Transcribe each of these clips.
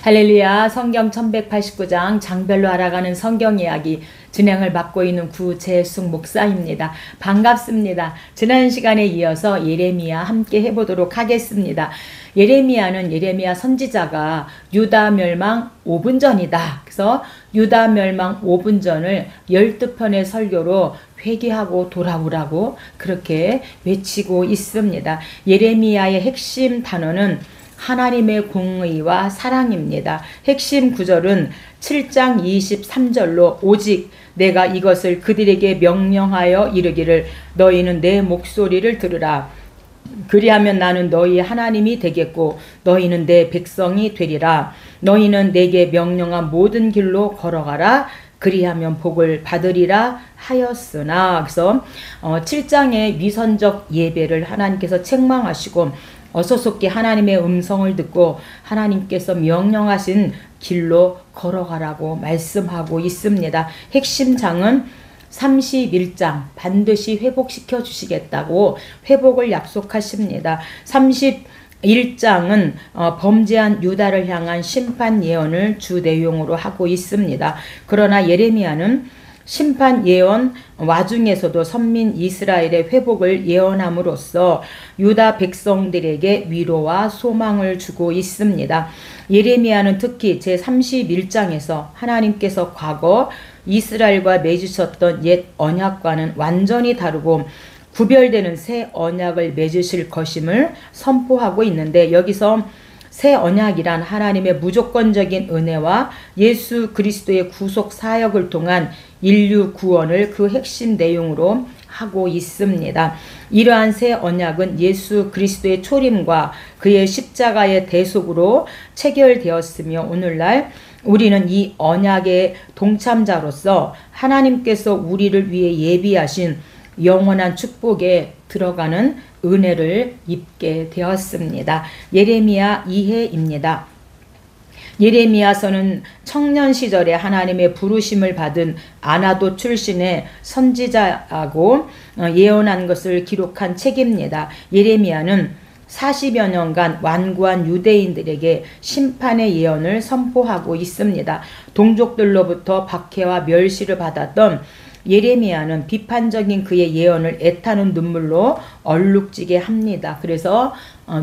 할렐루야. 성경 1189장 장별로 알아가는 성경 이야기 진행을 맡고 있는 구재숙 목사입니다. 반갑습니다. 지난 시간에 이어서 예레미야 함께 해보도록 하겠습니다. 예레미야는 예레미야 선지자가 유다 멸망 5분 전이다. 그래서 유다 멸망 5분 전을 12편의 설교로 회개하고 돌아오라고 그렇게 외치고 있습니다. 예레미야의 핵심 단어는 하나님의 공의와 사랑입니다. 핵심 구절은 7장 23절로 오직 내가 이것을 그들에게 명령하여 이르기를 너희는 내 목소리를 들으라. 그리하면 나는 너희 하나님이 되겠고 너희는 내 백성이 되리라. 너희는 내게 명령한 모든 길로 걸어가라. 그리하면 복을 받으리라 하였으나. 그래서 7장의 위선적 예배를 하나님께서 책망하시고 어서속히 하나님의 음성을 듣고 하나님께서 명령하신 길로 걸어가라고 말씀하고 있습니다. 핵심 장은 31장 반드시 회복시켜 주시겠다고 회복을 약속하십니다. 31장은 범죄한 유다를 향한 심판 예언을 주 내용으로 하고 있습니다. 그러나 예레미야는 심판 예언 와중에서도 선민 이스라엘의 회복을 예언함으로써 유다 백성들에게 위로와 소망을 주고 있습니다. 예레미야는 특히 제31장에서 하나님께서 과거 이스라엘과 맺으셨던 옛 언약과는 완전히 다르고 구별되는 새 언약을 맺으실 것임을 선포하고 있는데, 여기서 새 언약이란 하나님의 무조건적인 은혜와 예수 그리스도의 구속 사역을 통한 인류 구원을 그 핵심 내용으로 하고 있습니다. 이러한 새 언약은 예수 그리스도의 초림과 그의 십자가의 대속으로 체결되었으며 오늘날 우리는 이 언약의 동참자로서 하나님께서 우리를 위해 예비하신 영원한 축복에 들어가는 은혜를 입게 되었습니다. 예레미야 2회입니다. 예레미야서는 청년 시절에 하나님의 부르심을 받은 아나도 출신의 선지자하고 예언한 것을 기록한 책입니다. 예레미야는 40여 년간 완고한 유대인들에게 심판의 예언을 선포하고 있습니다. 동족들로부터 박해와 멸시를 받았던 예레미야는 비판적인 그의 예언을 애타는 눈물로 얼룩지게 합니다. 그래서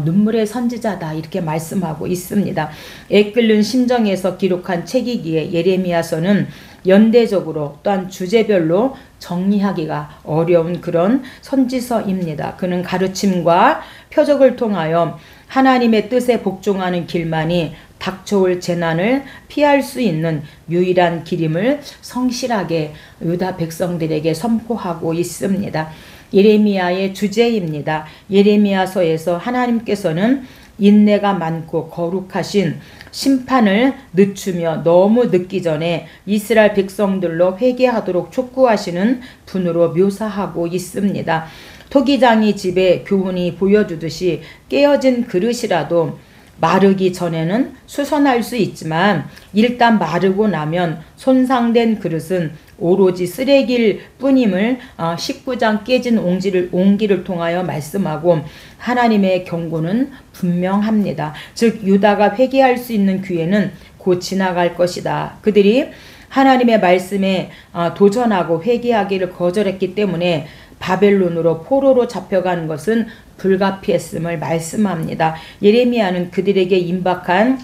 눈물의 선지자다 이렇게 말씀하고 있습니다. 애끓는 심정에서 기록한 책이기에 예레미야서는 연대적으로 또한 주제별로 정리하기가 어려운 그런 선지서입니다. 그는 가르침과 표적을 통하여 하나님의 뜻에 복종하는 길만이 닥쳐올 재난을 피할 수 있는 유일한 길임을 성실하게 유다 백성들에게 선포하고 있습니다. 예레미야의 주제입니다. 예레미야서에서 하나님께서는 인내가 많고 거룩하신 심판을 늦추며 너무 늦기 전에 이스라엘 백성들로 회개하도록 촉구하시는 분으로 묘사하고 있습니다. 토기장이 집에 교훈이 보여주듯이 깨어진 그릇이라도 마르기 전에는 수선할 수 있지만 일단 마르고 나면 손상된 그릇은 오로지 쓰레기일 뿐임을 19장 깨진 옹기를 통하여 말씀하고 하나님의 경고는 분명합니다. 즉 유다가 회개할 수 있는 기회는 곧 지나갈 것이다. 그들이 하나님의 말씀에 도전하고 회개하기를 거절했기 때문에 바벨론으로 포로로 잡혀가는 것은 불가피했음을 말씀합니다. 예레미야는 그들에게 임박한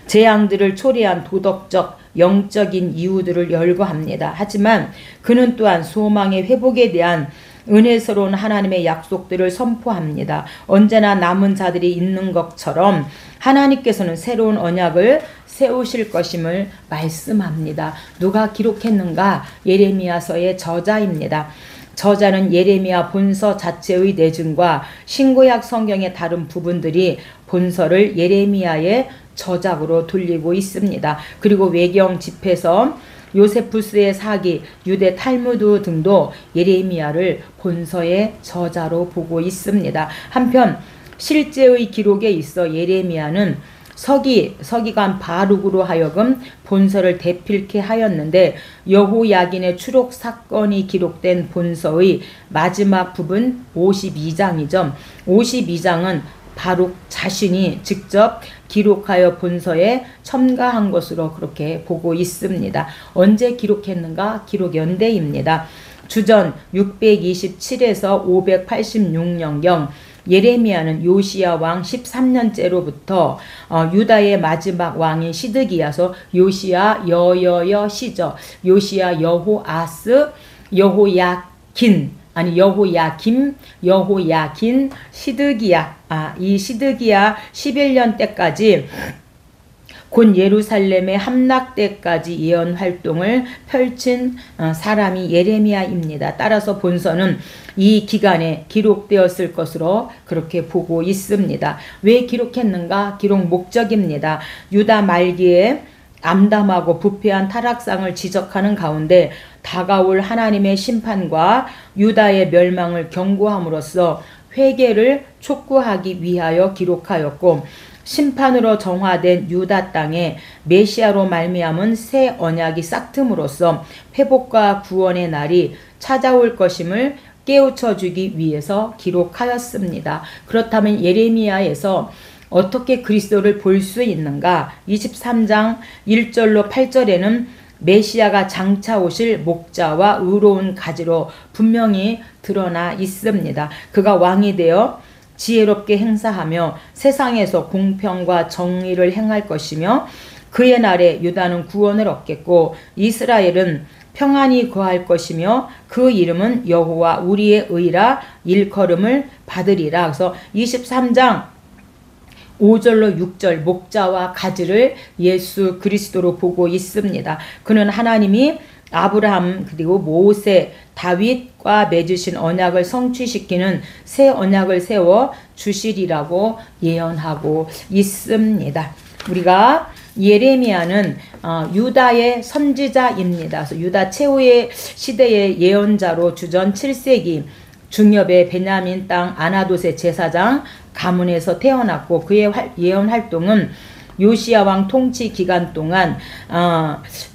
재앙들을 초래한 도덕적, 영적인 이유들을 열거합니다. 하지만 그는 또한 소망의 회복에 대한 은혜스러운 하나님의 약속들을 선포합니다. 언제나 남은 자들이 있는 것처럼 하나님께서는 새로운 언약을 세우실 것임을 말씀합니다. 누가 기록했는가? 예레미야서의 저자입니다. 저자는 예레미야 본서 자체의 내증과 신구약 성경의 다른 부분들이 본서를 예레미야의 저작으로 돌리고 있습니다. 그리고 외경 집에서 요세푸스의 사기, 유대 탈무드 등도 예레미야를 본서의 저자로 보고 있습니다. 한편 실제의 기록에 있어 예레미야는 서기관 바룩으로 하여금 본서를 대필케 하였는데 여호야긴의 추록 사건이 기록된 본서의 마지막 부분 52장이죠. 52장은 바룩 자신이 직접 기록하여 본서에 첨가한 것으로 그렇게 보고 있습니다. 언제 기록했는가? 기록 연대입니다. 주전 627에서 586년경 예레미야는 요시야 왕 13년째로부터 유다의 마지막 왕인 시드기야서 요시야 여여여 시저 요시야 여호아스 여호야긴 여호야긴 시드기야 이 시드기야 11년 때까지 곧 예루살렘의 함락 때까지 예언 활동을 펼친 사람이 예레미야입니다. 따라서 본서는 이 기간에 기록되었을 것으로 그렇게 보고 있습니다. 왜 기록했는가? 기록 목적입니다. 유다 말기에 암담하고 부패한 타락상을 지적하는 가운데 다가올 하나님의 심판과 유다의 멸망을 경고함으로써 회개를 촉구하기 위하여 기록하였고, 심판으로 정화된 유다 땅에 메시아로 말미암은 새 언약이 싹듦으로써 회복과 구원의 날이 찾아올 것임을 깨우쳐 주기 위해서 기록하였습니다. 그렇다면 예레미야에서 어떻게 그리스도를 볼 수 있는가? 23장 1절로 8절에는 메시아가 장차 오실 목자와 의로운 가지로 분명히 드러나 있습니다. 그가 왕이 되어 지혜롭게 행사하며 세상에서 공평과 정의를 행할 것이며, 그의 날에 유다는 구원을 얻겠고 이스라엘은 평안히 거할 것이며 그 이름은 여호와 우리의 의라 일컬음을 받으리라. 그래서 23장 5절로 6절 목자와 가지를 예수 그리스도로 보고 있습니다. 그는 하나님이 아브라함 그리고 모세 다윗과 맺으신 언약을 성취시키는 새 언약을 세워 주시리라고 예언하고 있습니다. 우리가 예레미야는 유다의 선지자입니다. 그래서 유다 최후의 시대의 예언자로 주전 7세기 중엽의 베냐민 땅 아나돗의 제사장 가문에서 태어났고, 그의 예언 활동은 요시야 왕 통치 기간 동안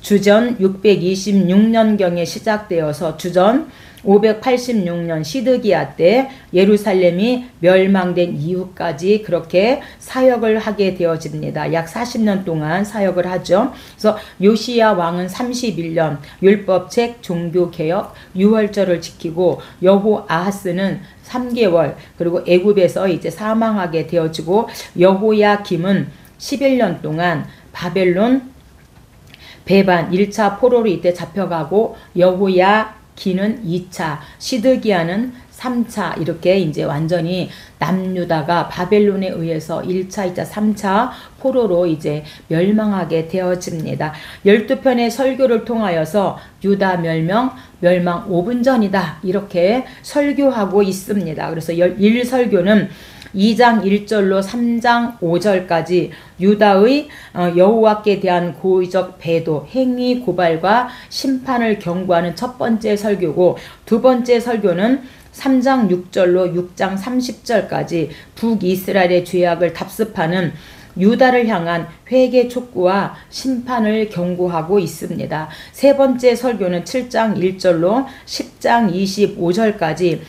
주전 626년경에 시작되어서 주전 586년 시드기야 때 예루살렘이 멸망된 이후까지 그렇게 사역을 하게 되어집니다. 약 40년 동안 사역을 하죠. 그래서 요시야 왕은 31년 율법책, 종교개혁, 유월절을 지키고, 여호아하스는 3개월, 그리고 애굽에서 이제 사망하게 되어지고, 여호야김은 11년 동안 바벨론 배반 1차 포로로 이때 잡혀가고, 여호야기는 2차, 시드기야는 3차, 이렇게 이제 완전히 남유다가 바벨론에 의해서 1차, 2차, 3차 포로로 이제 멸망하게 되어집니다. 12편의 설교를 통하여서 유다 멸망 5분 전이다, 이렇게 설교하고 있습니다. 그래서 1설교는 2장 1절로 3장 5절까지 유다의 여호와께 대한 고의적 배도, 행위 고발과 심판을 경고하는 첫 번째 설교고, 두 번째 설교는 3장 6절로 6장 30절까지 북이스라엘의 죄악을 답습하는 유다를 향한 회개 촉구와 심판을 경고하고 있습니다. 세 번째 설교는 7장 1절로 10장 25절까지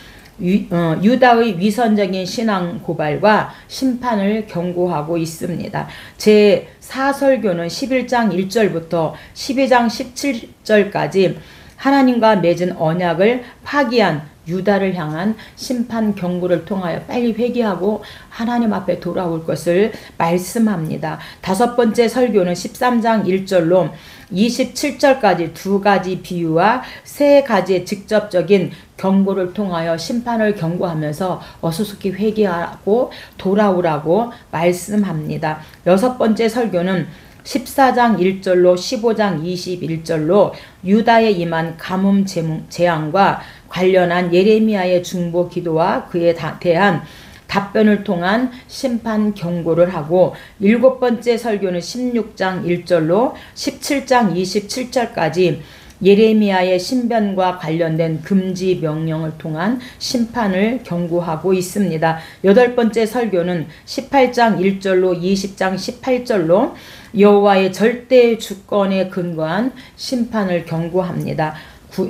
유다의 위선적인 신앙 고발과 심판을 경고하고 있습니다. 제 4설교는 11장 1절부터 12장 17절까지 하나님과 맺은 언약을 파기한 유다를 향한 심판 경고를 통하여 빨리 회개하고 하나님 앞에 돌아올 것을 말씀합니다. 다섯 번째 설교는 13장 1절로 27절까지 두 가지 비유와 세 가지의 직접적인 경고를 통하여 심판을 경고하면서 어수선히 회개하고 돌아오라고 말씀합니다. 여섯 번째 설교는 14장 1절로 15장 21절로 유다에 임한 가뭄 재앙과 관련한 예레미야의 중보 기도와 그에 대한 답변을 통한 심판 경고를 하고, 일곱 번째 설교는 16장 1절로 17장 27절까지 예레미야의 신변과 관련된 금지 명령을 통한 심판을 경고하고 있습니다. 여덟 번째 설교는 18장 1절로 20장 18절로 여호와의 절대 주권에 근거한 심판을 경고합니다.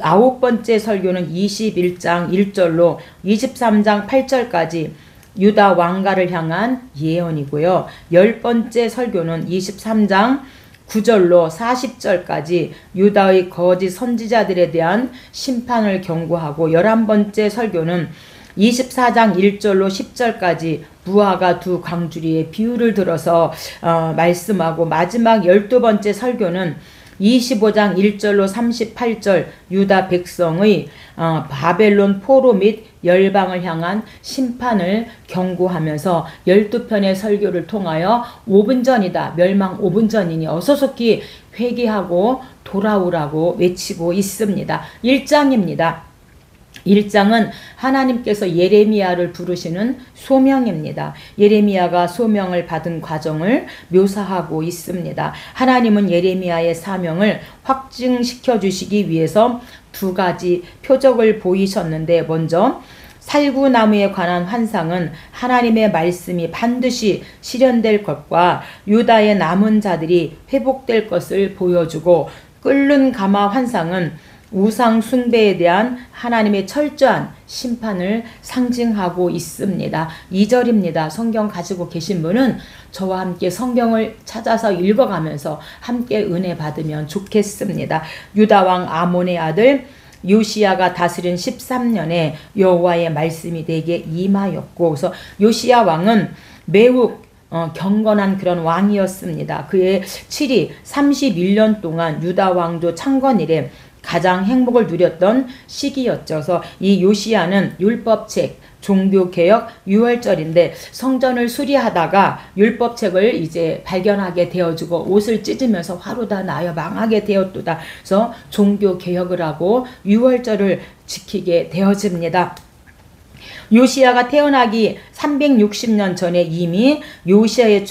아홉 번째 설교는 21장 1절로 23장 8절까지 유다 왕가를 향한 예언이고요. 10번째 설교는 23장 9절로 40절까지 유다의 거짓 선지자들에 대한 심판을 경고하고 11번째 설교는 24장 1절로 10절까지 부하가 두 광주리의 비유를 들어서 말씀하고 마지막 12번째 설교는 25장 1절로 38절 유다 백성의 바벨론 포로 및 열방을 향한 심판을 경고하면서 12편의 설교를 통하여 5분 전이다. 멸망 5분 전이니 어서속히 회개하고 돌아오라고 외치고 있습니다. 1장입니다. 1장은 하나님께서 예레미야를 부르시는 소명입니다. 예레미야가 소명을 받은 과정을 묘사하고 있습니다. 하나님은 예레미야의 사명을 확증시켜 주시기 위해서 두 가지 표적을 보이셨는데 먼저 살구나무에 관한 환상은 하나님의 말씀이 반드시 실현될 것과 유다의 남은 자들이 회복될 것을 보여주고 끓는 가마 환상은 우상 숭배에 대한 하나님의 철저한 심판을 상징하고 있습니다. 2절입니다. 성경 가지고 계신 분은 저와 함께 성경을 찾아서 읽어가면서 함께 은혜 받으면 좋겠습니다. 유다 왕 아몬의 아들 요시야가 다스린 13년에 여호와의 말씀이 내게 임하였고, 그래서 요시야 왕은 매우 경건한 그런 왕이었습니다. 그의 7이 31년 동안 유다 왕조 창건 이래 가장 행복을 누렸던 시기였죠. 그래서 이 요시야는 율법책, 종교개혁, 유월절인데 성전을 수리하다가 율법책을 이제 발견하게 되어주고 옷을 찢으면서 화로다 나여 망하게 되었도다. 그래서 종교개혁을 하고 유월절을 지키게 되어집니다. 요시야가 태어나기 360년 전에 이미 요시야의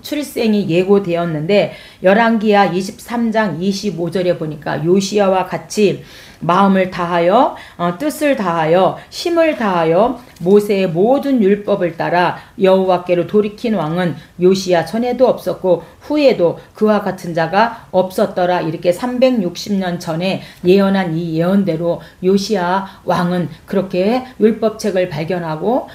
출생이 예고되었는데 열왕기하 23장 25절에 보니까 요시야와 같이 마음을 다하여 뜻을 다하여 힘을 다하여 모세의 모든 율법을 따라 여호와께로 돌이킨 왕은 요시야 전에도 없었고 후에도 그와 같은 자가 없었더라. 이렇게 360년 전에 예언한 이 예언대로 요시야 왕은 그렇게 율법책을 발견하고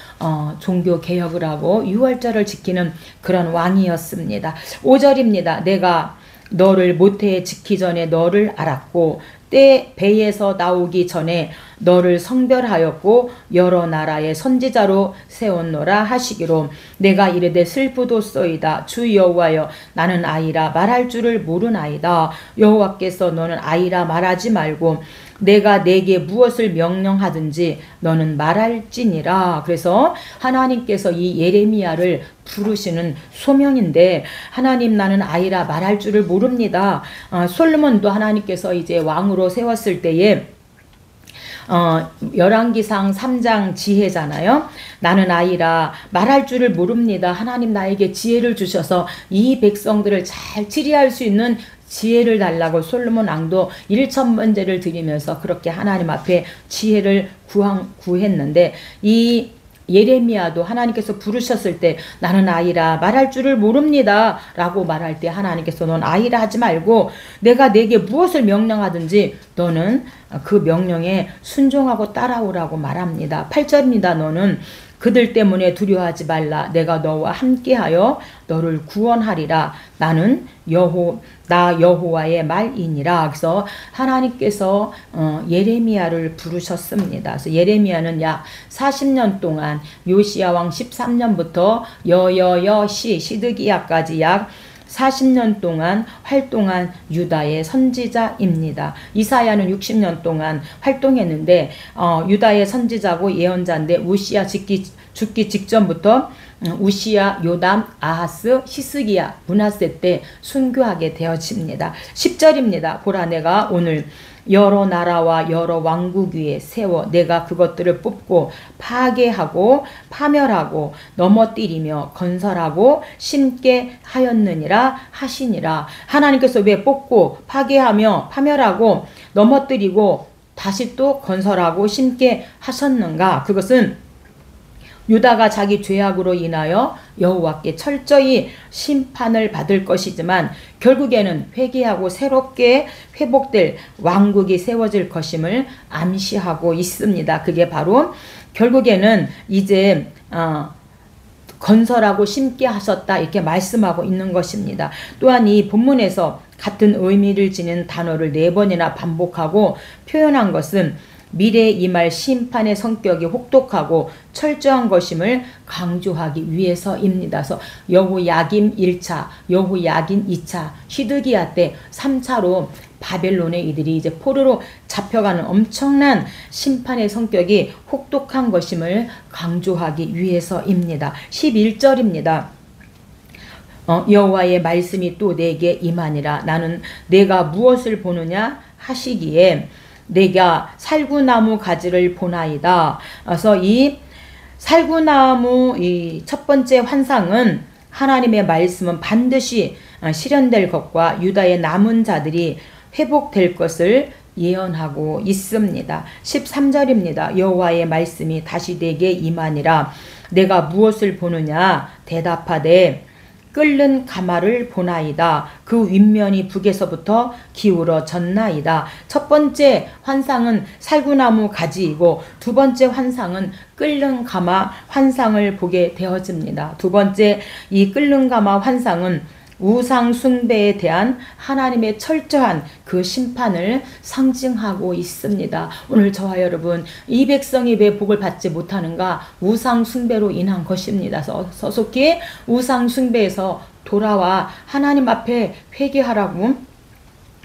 종교 개혁을 하고 유월절을 지키는 그런 왕이었습니다. 5절입니다. 내가 너를 모태에 짓기 전에 너를 알았고 때 배에서 나오기 전에 너를 성별하였고 여러 나라의 선지자로 세웠노라 하시기로 내가 이르되 슬프도소이다. 주 여호와여 나는 아이라 말할 줄을 모르나이다. 여호와께서 너는 아이라 말하지 말고 내가 내게 무엇을 명령하든지 너는 말할지니라. 그래서 하나님께서 이 예레미야를 부르시는 소명인데 하나님 나는 아이라 말할 줄을 모릅니다. 솔로몬도 하나님께서 이제 왕으로 세웠을 때에 열왕기상 3장 지혜잖아요. 나는 아이라 말할 줄을 모릅니다. 하나님 나에게 지혜를 주셔서 이 백성들을 잘 치리할 수 있는 지혜를 달라고 솔로몬 왕도 1,000번제를 드리면서 그렇게 하나님 앞에 지혜를 구했는데 이 예레미야도 하나님께서 부르셨을 때 나는 아이라 말할 줄을 모릅니다 라고 말할 때 하나님께서 넌 아이라 하지 말고 내가 내게 무엇을 명령하든지 너는 그 명령에 순종하고 따라오라고 말합니다. 8절입니다. 너는 그들 때문에 두려워하지 말라. 내가 너와 함께하여 너를 구원하리라. 나는 나 여호와의 말이니라. 그래서 하나님께서 예레미야를 부르셨습니다. 그래서 예레미야는 약 40년 동안 요시야 왕 13년부터 시드기야까지 약 40년 동안 활동한 유다의 선지자입니다. 이사야는 60년 동안 활동했는데 유다의 선지자고 예언자인데 우시야 죽기 직전부터 우시야, 요담, 아하스, 히스기야, 므낫세 때 순교하게 되어집니다. 10절입니다. 보라 내가 오늘 여러 나라와 여러 왕국 위에 세워 내가 그것들을 뽑고 파괴하고 파멸하고 넘어뜨리며 건설하고 심게 하였느니라 하시니라. 하나님께서 왜 뽑고 파괴하며 파멸하고 넘어뜨리고 다시 또 건설하고 심게 하셨는가? 그것은 유다가 자기 죄악으로 인하여 여호와께 철저히 심판을 받을 것이지만 결국에는 회개하고 새롭게 회복될 왕국이 세워질 것임을 암시하고 있습니다. 그게 바로 결국에는 이제 건설하고 심게 하셨다 이렇게 말씀하고 있는 것입니다. 또한 이 본문에서 같은 의미를 지닌 단어를 4번이나 반복하고 표현한 것은 미래에 임할 심판의 성격이 혹독하고 철저한 것임을 강조하기 위해서입니다. 그래서 여호야김 1차, 여호야긴 2차, 시드기야 때 3차로 바벨론의 이들이 이제 포로로 잡혀가는 엄청난 심판의 성격이 혹독한 것임을 강조하기 위해서입니다. 11절입니다. 여호와의 말씀이 또 내게 임하니라. 나는 내가 무엇을 보느냐 하시기에 내가 살구나무 가지를 보나이다. 그래서 이 살구나무 이 첫 번째 환상은 하나님의 말씀은 반드시 실현될 것과 유다의 남은 자들이 회복될 것을 예언하고 있습니다. 13절입니다. 여호와의 말씀이 다시 내게 임하니라. 내가 무엇을 보느냐 대답하되 끓는 가마를 보나이다. 그 윗면이 북에서부터 기울어졌나이다. 첫 번째 환상은 살구나무 가지이고 두 번째 환상은 끓는 가마 환상을 보게 되어집니다. 두 번째 이 끓는 가마 환상은 우상 숭배에 대한 하나님의 철저한 그 심판을 상징하고 있습니다. 오늘 저와 여러분 이 백성이 왜 복을 받지 못하는가? 우상 숭배로 인한 것입니다. 서속히 우상 숭배에서 돌아와 하나님 앞에 회개하라고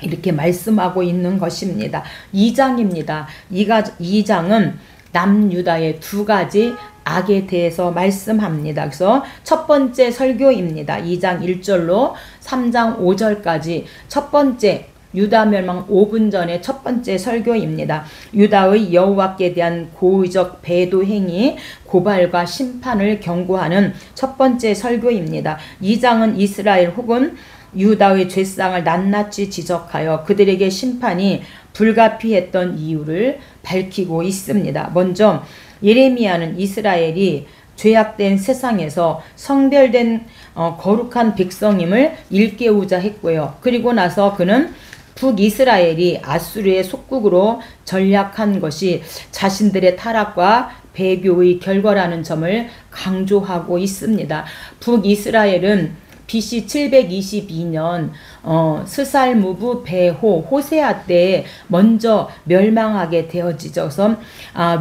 이렇게 말씀하고 있는 것입니다. 2장입니다. 2장은 남유다의 두 가지 악에 대해서 말씀합니다. 그래서 첫 번째 설교입니다. 2장 1절로 3장 5절까지 첫 번째 유다 멸망 5분 전의 첫 번째 설교입니다. 유다의 여호와께 대한 고의적 배도 행위, 고발과 심판을 경고하는 첫 번째 설교입니다. 2장은 이스라엘 혹은 유다의 죄상을 낱낱이 지적하여 그들에게 심판이 불가피했던 이유를 밝히고 있습니다. 먼저 예레미야는 이스라엘이 죄악된 세상에서 성별된 거룩한 백성임을 일깨우자 했고요. 그리고 나서 그는 북이스라엘이 아수르의 속국으로 전락한 것이 자신들의 타락과 배교의 결과라는 점을 강조하고 있습니다. 북이스라엘은 BC 722년 스살무브 베호 호세아 때 먼저 멸망하게 되어지죠.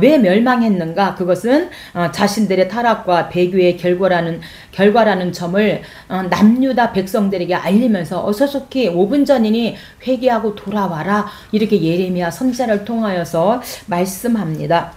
왜 멸망했는가? 그것은 자신들의 타락과 배교의 결과라는 점을 남유다 백성들에게 알리면서 어서속히 5분 전이니 회개하고 돌아와라 이렇게 예레미야 선지자를 통하여서 말씀합니다.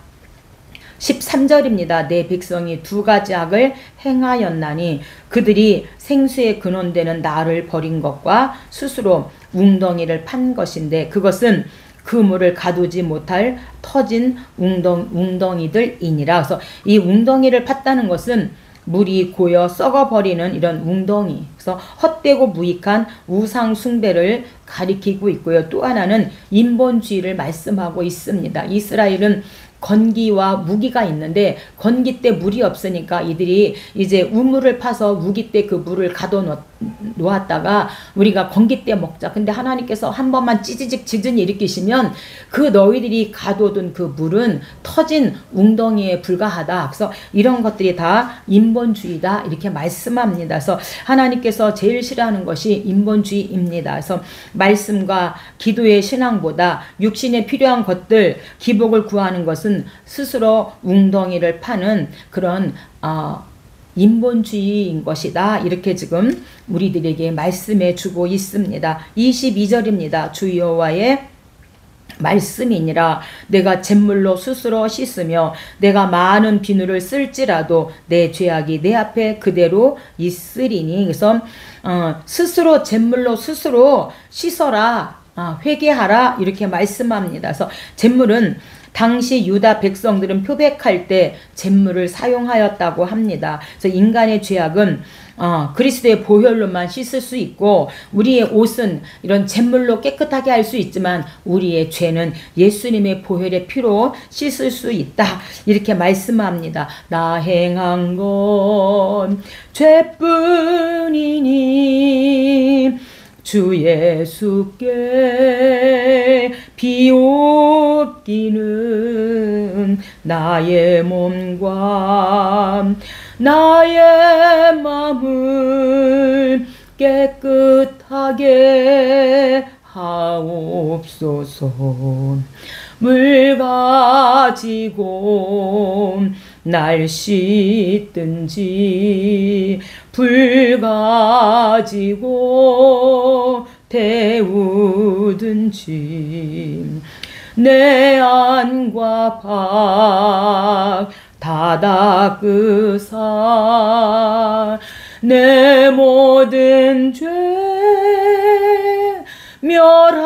13절입니다. 내 백성이 두 가지 악을 행하였나니 그들이 생수의 근원되는 나를 버린 것과 스스로 웅덩이를 판 것인데 그것은 그물을 가두지 못할 터진 웅덩이들이니라. 그래서 이 웅덩이를 팠다는 것은 물이 고여 썩어버리는 이런 웅덩이, 그래서 헛되고 무익한 우상 숭배를 가리키고 있고요. 또 하나는 인본주의를 말씀하고 있습니다. 이스라엘은 건기와 무기가 있는데 건기 때 물이 없으니까 이들이 이제 우물을 파서 무기 때 그 물을 가둬 놓았다가 우리가 건기 때 먹자. 근데 하나님께서 한 번만 찌지직 지진이 일으키시면 그 너희들이 가둬둔 그 물은 터진 웅덩이에 불과하다. 그래서 이런 것들이 다 인본주의다 이렇게 말씀합니다. 그래서 하나님께서 제일 싫어하는 것이 인본주의입니다. 그래서 말씀과 기도의 신앙보다 육신에 필요한 것들 기복을 구하는 것은 스스로 웅덩이를 파는 그런 인본주의인 것이다. 이렇게 지금 우리들에게 말씀해 주고 있습니다. 22절입니다. 주 여호와의 말씀이니라. 내가 잿물로 스스로 씻으며 내가 많은 비누를 쓸지라도 내 죄악이 내 앞에 그대로 있으리니. 그래서 스스로 잿물로 스스로 씻어라. 회개하라 이렇게 말씀합니다. 그래서 잿물은 당시 유다 백성들은 표백할 때 잿물을 사용하였다고 합니다. 그래서 인간의 죄악은 그리스도의 보혈로만 씻을 수 있고 우리의 옷은 이런 잿물로 깨끗하게 할 수 있지만 우리의 죄는 예수님의 보혈의 피로 씻을 수 있다. 이렇게 말씀합니다. 나 행한 건 죄뿐이니 주 예수께 비옵기는 나의 몸과 나의 마음을 깨끗하게 하옵소서. 물 가지고 날 씻든지 불 가지고 데우든지 내 안과 밖 다 닦으사 내 모든 죄 멸하소서.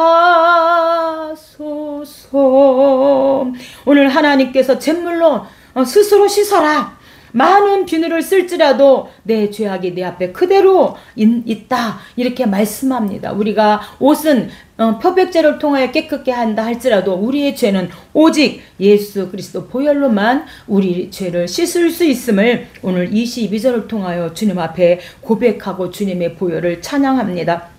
오늘 하나님께서 잿물로 스스로 씻어라. 많은 비누를 쓸지라도 내 죄악이 내 앞에 그대로 있다, 이렇게 말씀합니다. 우리가 옷은 표백제를 통하여 깨끗게 한다 할지라도 우리의 죄는 오직 예수 그리스도 보혈로만 우리 죄를 씻을 수 있음을 오늘 22절을 통하여 주님 앞에 고백하고 주님의 보혈을 찬양합니다.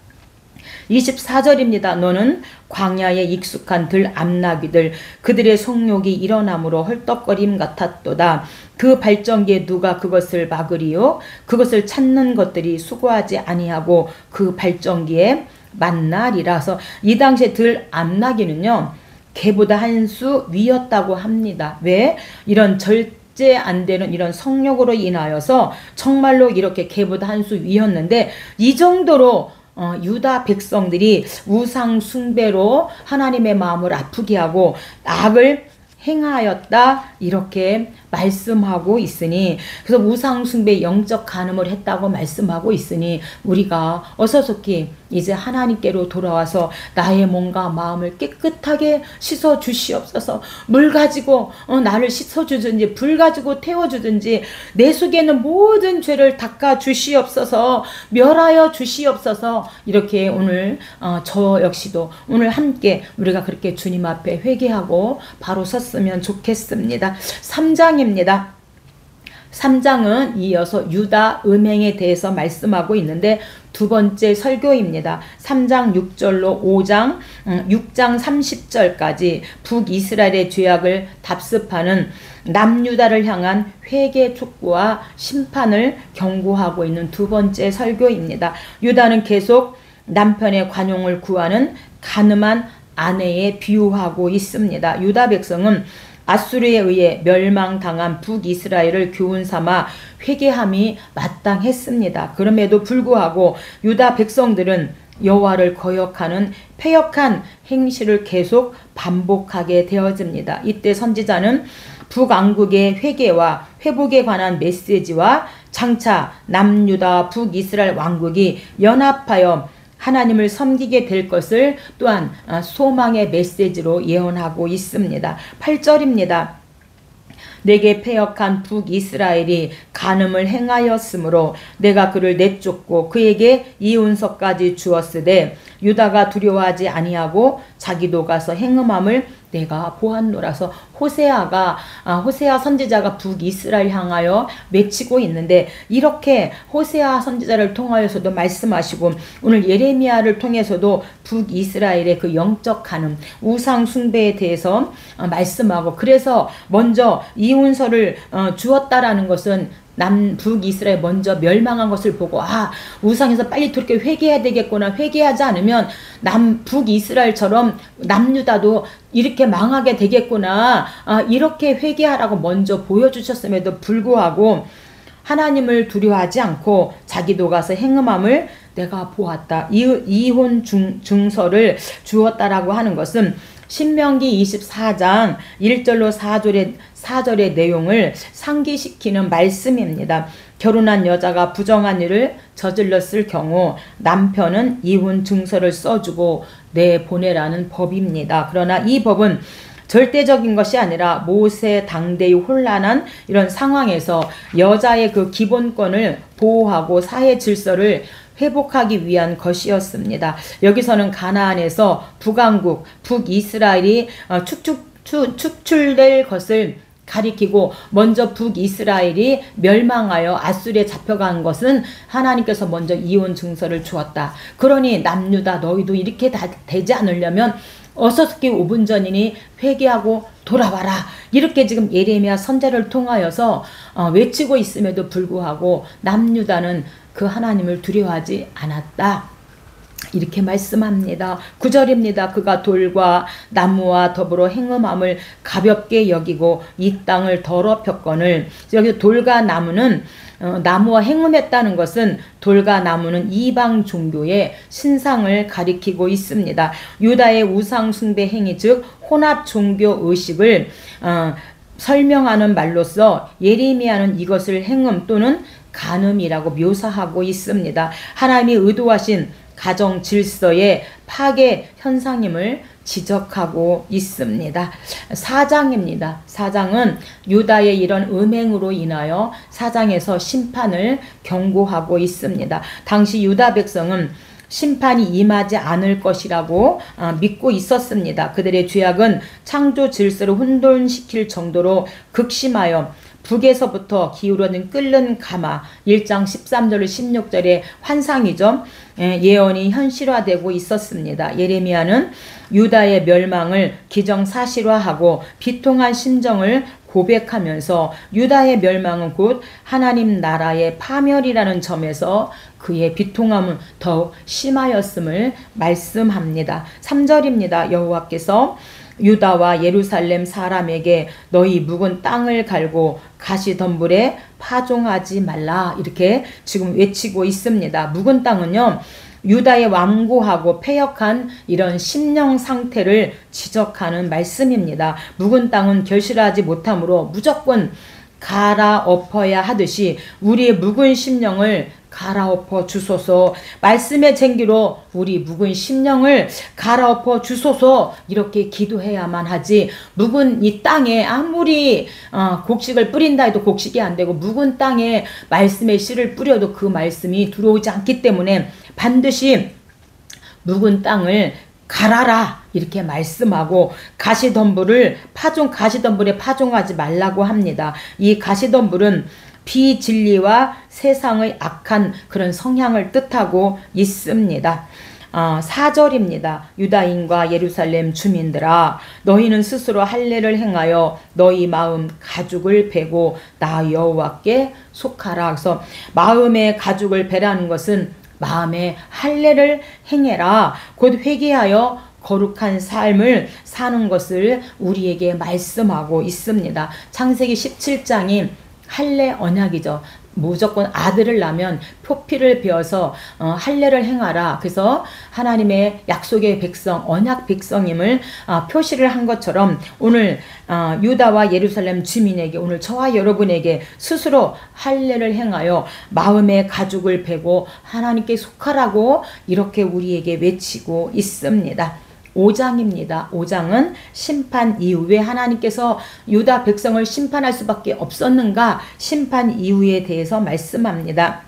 24절입니다. 너는 광야에 익숙한 들 암나귀들 그들의 성욕이 일어남으로 헐떡거림 같았도다. 그 발전기에 누가 그것을 막으리요? 그것을 찾는 것들이 수고하지 아니하고 그 발전기에 만나리라서 이 당시에 들 암나귀는요, 개보다 한 수 위였다고 합니다. 왜? 이런 절제 안 되는 이런 성욕으로 인하여서 정말로 이렇게 개보다 한 수 위였는데, 이 정도로 유다 백성들이 우상 숭배로 하나님의 마음을 아프게 하고 악을 행하였다, 이렇게 말씀하고 있으니, 그래서 우상 숭배 영적 간음을 했다고 말씀하고 있으니 우리가 어서속히 이제 하나님께로 돌아와서 나의 몸과 마음을 깨끗하게 씻어 주시옵소서. 물 가지고 나를 씻어 주든지 불 가지고 태워 주든지 내 속에 있는 모든 죄를 닦아 주시옵소서. 멸하여 주시옵소서. 이렇게 오늘 저 역시도 오늘 함께 우리가 그렇게 주님 앞에 회개하고 바로 섰으면 좋겠습니다. 3장입니다. 3장은 이어서 유다 음행에 대해서 말씀하고 있는데 두 번째 설교입니다. 3장 6절로 6장 30절까지 북이스라엘의 죄악을 답습하는 남유다를 향한 회개 촉구와 심판을 경고하고 있는 두 번째 설교입니다. 유다는 계속 남편의 관용을 구하는 가늠한 아내에 비유하고 있습니다. 유다 백성은 아수르에 의해 멸망당한 북이스라엘을 교훈삼아 회개함이 마땅했습니다. 그럼에도 불구하고 유다 백성들은 여호와를 거역하는 패역한 행실을 계속 반복하게 되어집니다. 이때 선지자는 북왕국의 회개와 회복에 관한 메시지와 장차 남유다 북이스라엘 왕국이 연합하여 하나님을 섬기게 될 것을 또한 소망의 메시지로 예언하고 있습니다. 8절입니다. 내게 패역한 북이스라엘이 간음을 행하였으므로 내가 그를 내쫓고 그에게 이운석까지 주었으되 유다가 두려워하지 아니하고 자기도 가서 행음함을 내가 보았노라서 호세아 선지자가 북이스라엘 향하여 외치고 있는데, 이렇게 호세아 선지자를 통하여서도 말씀하시고 오늘 예레미야를 통해서도 북이스라엘의 그 영적 간음, 우상 숭배에 대해서 말씀하고, 그래서 먼저 이운서를 주었다라는 것은 북이스라엘 먼저 멸망한 것을 보고 우상에서 빨리 그렇게 회개해야 되겠구나, 회개하지 않으면 북이스라엘처럼 남유다도 이렇게 망하게 되겠구나, 이렇게 회개하라고 먼저 보여주셨음에도 불구하고 하나님을 두려워하지 않고 자기도 가서 행음함을 내가 보았다, 이혼 증서를 주었다라고 하는 것은 신명기 24장 1절로 4절의 내용을 상기시키는 말씀입니다. 결혼한 여자가 부정한 일을 저질렀을 경우 남편은 이혼 증서를 써주고 내보내라는 법입니다. 그러나 이 법은 절대적인 것이 아니라 모세 당대의 혼란한 이런 상황에서 여자의 그 기본권을 보호하고 사회 질서를 회복하기 위한 것이었습니다. 여기서는 가나안에서 북왕국, 북이스라엘이 축출될 것을 가리키고 먼저 북이스라엘이 멸망하여 아수리에 잡혀간 것은 하나님께서 먼저 이혼 증서를 주었다. 그러니 남유다 너희도 이렇게 다 되지 않으려면 어서스키 5분 전이니 회개하고 돌아와라. 이렇게 지금 예레미야 선지자를 통하여서 외치고 있음에도 불구하고 남유다는 그 하나님을 두려워하지 않았다. 이렇게 말씀합니다. 9절입니다. 그가 돌과 나무와 더불어 행음함을 가볍게 여기고 이 땅을 더럽혔거늘. 여기 돌과 나무는 나무와 행음했다는 것은 돌과 나무는 이방 종교의 신상을 가리키고 있습니다. 유다의 우상 숭배 행위 즉 혼합 종교 의식을 설명하는 말로서 예레미야는 이것을 행음 또는 간음이라고 묘사하고 있습니다. 하나님이 의도하신 가정 질서의 파괴 현상임을 지적하고 있습니다. 4장입니다. 4장은 유다의 이런 음행으로 인하여 4장에서 심판을 경고하고 있습니다. 당시 유다 백성은 심판이 임하지 않을 것이라고 믿고 있었습니다. 그들의 죄악은 창조 질서를 혼돈시킬 정도로 극심하여 북에서부터 기울어진 끓는 가마 1장 13절 16절의 환상이죠. 예언이 현실화되고 있었습니다. 예레미야는 유다의 멸망을 기정사실화하고 비통한 심정을 고백하면서 유다의 멸망은 곧 하나님 나라의 파멸이라는 점에서 그의 비통함은 더욱 심하였음을 말씀합니다. 3절입니다. 여호와께서 유다와 예루살렘 사람에게 너희 묵은 땅을 갈고 가시덤불에 파종하지 말라 이렇게 지금 외치고 있습니다. 묵은 땅은요 유다의 완고하고 패역한 이런 심령 상태를 지적하는 말씀입니다. 묵은 땅은 결실하지 못하므로 무조건 갈아엎어야 하듯이 우리의 묵은 심령을 갈아엎어 주소서. 말씀의 쟁기로 우리 묵은 심령을 갈아엎어 주소서. 이렇게 기도해야만 하지 묵은 이 땅에 아무리 곡식을 뿌린다 해도 곡식이 안 되고 묵은 땅에 말씀의 씨를 뿌려도 그 말씀이 들어오지 않기 때문에 반드시 묵은 땅을 갈아라 이렇게 말씀하고 가시덤불에 파종하지 말라고 합니다. 이 가시덤불은 비진리와 세상의 악한 그런 성향을 뜻하고 있습니다. 4절입니다. 유다인과 예루살렘 주민들아 너희는 스스로 할례를 행하여 너희 마음 가죽을 베고 나 여호와께 속하라. 그래서 마음의 가죽을 베라는 것은 마음의 할례를 행해라. 곧 회개하여 거룩한 삶을 사는 것을 우리에게 말씀하고 있습니다. 창세기 17장이 할례 언약이죠. 무조건 아들을 낳으면 표피를 베어서 할례를 행하라. 그래서 하나님의 약속의 백성, 언약 백성임을 표시를 한 것처럼 오늘 유다와 예루살렘 주민에게 오늘 저와 여러분에게 스스로 할례를 행하여 마음의 가죽을 베고 하나님께 속하라고 이렇게 우리에게 외치고 있습니다. 5장입니다. 5장은 심판 이후에 하나님께서 유다 백성을 심판할 수밖에 없었는가 심판 이후에 대해서 말씀합니다.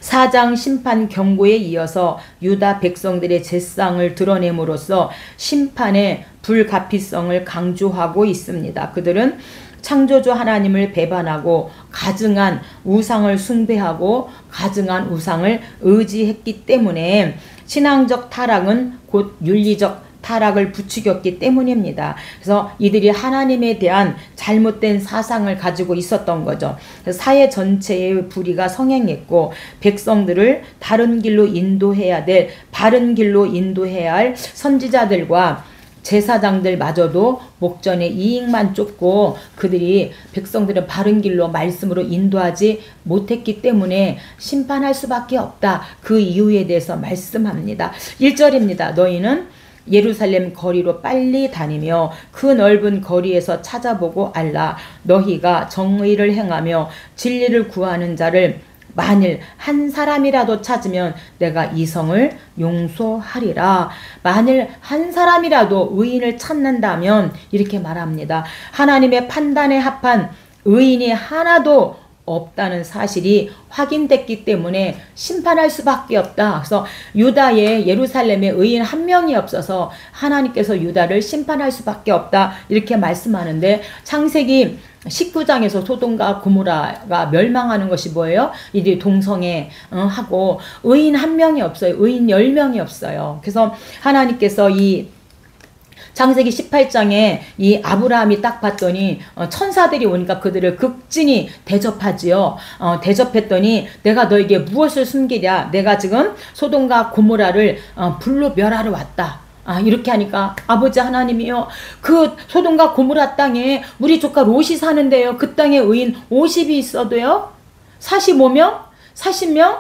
4장 심판 경고에 이어서 유다 백성들의 죄상을 드러냄으로써 심판의 불가피성을 강조하고 있습니다. 그들은 창조주 하나님을 배반하고 가증한 우상을 숭배하고 가증한 우상을 의지했기 때문에 신앙적 타락은 곧 윤리적 타락을 부추겼기 때문입니다. 그래서 이들이 하나님에 대한 잘못된 사상을 가지고 있었던 거죠. 사회 전체의 불의가 성행했고 백성들을 다른 길로 인도해야 될 바른 길로 인도해야 할 선지자들과 제사장들마저도 목전의 이익만 쫓고 그들이 백성들을 바른 길로 말씀으로 인도하지 못했기 때문에 심판할 수밖에 없다. 그 이유에 대해서 말씀합니다. 1절입니다. 너희는 예루살렘 거리로 빨리 다니며 그 넓은 거리에서 찾아보고 알라. 너희가 정의를 행하며 진리를 구하는 자를 만일 한 사람이라도 찾으면 내가 이 성을 용서하리라. 만일 한 사람이라도 의인을 찾는다면 이렇게 말합니다. 하나님의 판단에 합한 의인이 하나도 없다는 사실이 확인됐기 때문에 심판할 수밖에 없다. 그래서 유다의 예루살렘에 의인 한 명이 없어서 하나님께서 유다를 심판할 수밖에 없다. 이렇게 말씀하는데 창세기 19장에서 소돔과 고모라가 멸망하는 것이 뭐예요? 이들이 동성애 하고 의인 한 명이 없어요. 의인 10명이 없어요. 그래서 하나님께서 이 창세기 18장에 이 아브라함이 딱 봤더니 천사들이 오니까 그들을 극진히 대접하지요. 대접했더니 내가 너에게 무엇을 숨기랴? 내가 지금 소돔과 고모라를 불로 멸하러 왔다. 이렇게 하니까 아버지 하나님이요, 그 소돔과 고모라 땅에 우리 조카 롯이 사는데요, 그 땅에 의인 50이 있어도요 45명, 40명,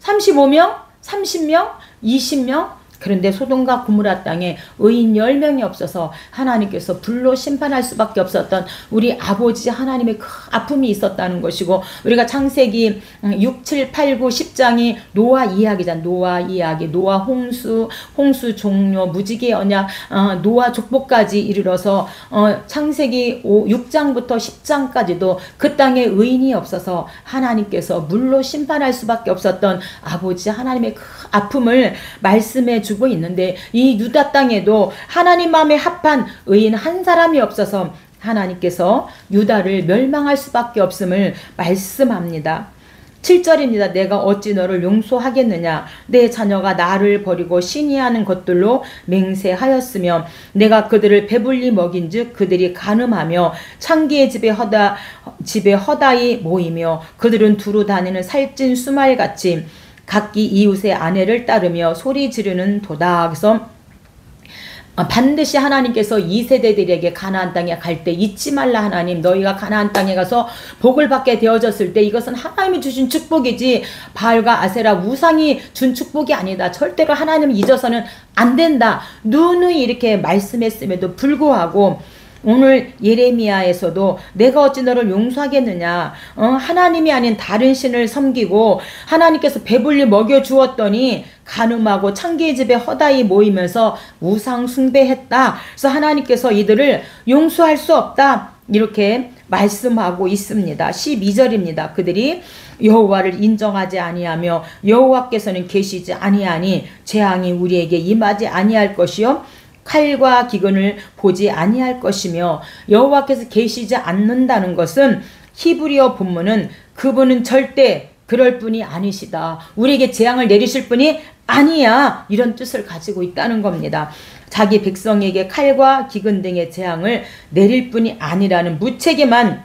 35명, 30명, 20명. 그런데 소돔과 고모라 땅에 의인 10명이 없어서 하나님께서 불로 심판할 수밖에 없었던 우리 아버지 하나님의 큰 아픔이 있었다는 것이고, 우리가 창세기 6, 7, 8, 9, 10장이 노아 이야기잖아. 노아 이야기, 노아 홍수, 홍수 종료, 무지개 언약, 노아 족보까지 이르러서 창세기 6장부터 10장까지도 그 땅에 의인이 없어서 하나님께서 물로 심판할 수밖에 없었던 아버지 하나님의 큰 아픔을 말씀해 주고 있는데, 이 유다 땅에도 하나님 마음에 합한 의인 한 사람이 없어서 하나님께서 유다를 멸망할 수밖에 없음을 말씀합니다. 7절입니다. 내가 어찌 너를 용서하겠느냐? 내 자녀가 나를 버리고 신의하는 것들로 맹세하였으며 내가 그들을 배불리 먹인즉 그들이 간음하며 창기의 집에 허다히 모이며 그들은 두루 다니는 살찐 수말같이 각기 이웃의 아내를 따르며 소리 지르는 도다. 그래서 반드시 하나님께서 2세대들에게 가나안 땅에 갈 때 잊지 말라. 하나님, 너희가 가나안 땅에 가서 복을 받게 되어졌을 때 이것은 하나님이 주신 축복이지 바알과 아세라 우상이 준 축복이 아니다. 절대로 하나님을 잊어서는 안 된다. 누누이 이렇게 말씀했음에도 불구하고 오늘 예레미야에서도 내가 어찌 너를 용서하겠느냐? 하나님이 아닌 다른 신을 섬기고 하나님께서 배불리 먹여주었더니 간음하고 창기의 집에 허다히 모이면서 우상 숭배했다. 그래서 하나님께서 이들을 용서할 수 없다. 이렇게 말씀하고 있습니다. 12절입니다. 그들이 여호와를 인정하지 아니하며 여호와께서는 계시지 아니하니 재앙이 우리에게 임하지 아니할 것이요 칼과 기근을 보지 아니할 것이며, 여호와께서 계시지 않는다는 것은 히브리어 본문은 그분은 절대 그럴 분이 아니시다. 우리에게 재앙을 내리실 분이 아니야. 이런 뜻을 가지고 있다는 겁니다. 자기 백성에게 칼과 기근 등의 재앙을 내릴 분이 아니라는 무책임한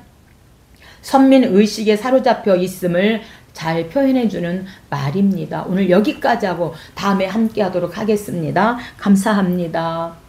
선민의식에 사로잡혀 있음을 잘 표현해주는 말입니다. 오늘 여기까지 하고 다음에 함께 하도록 하겠습니다. 감사합니다.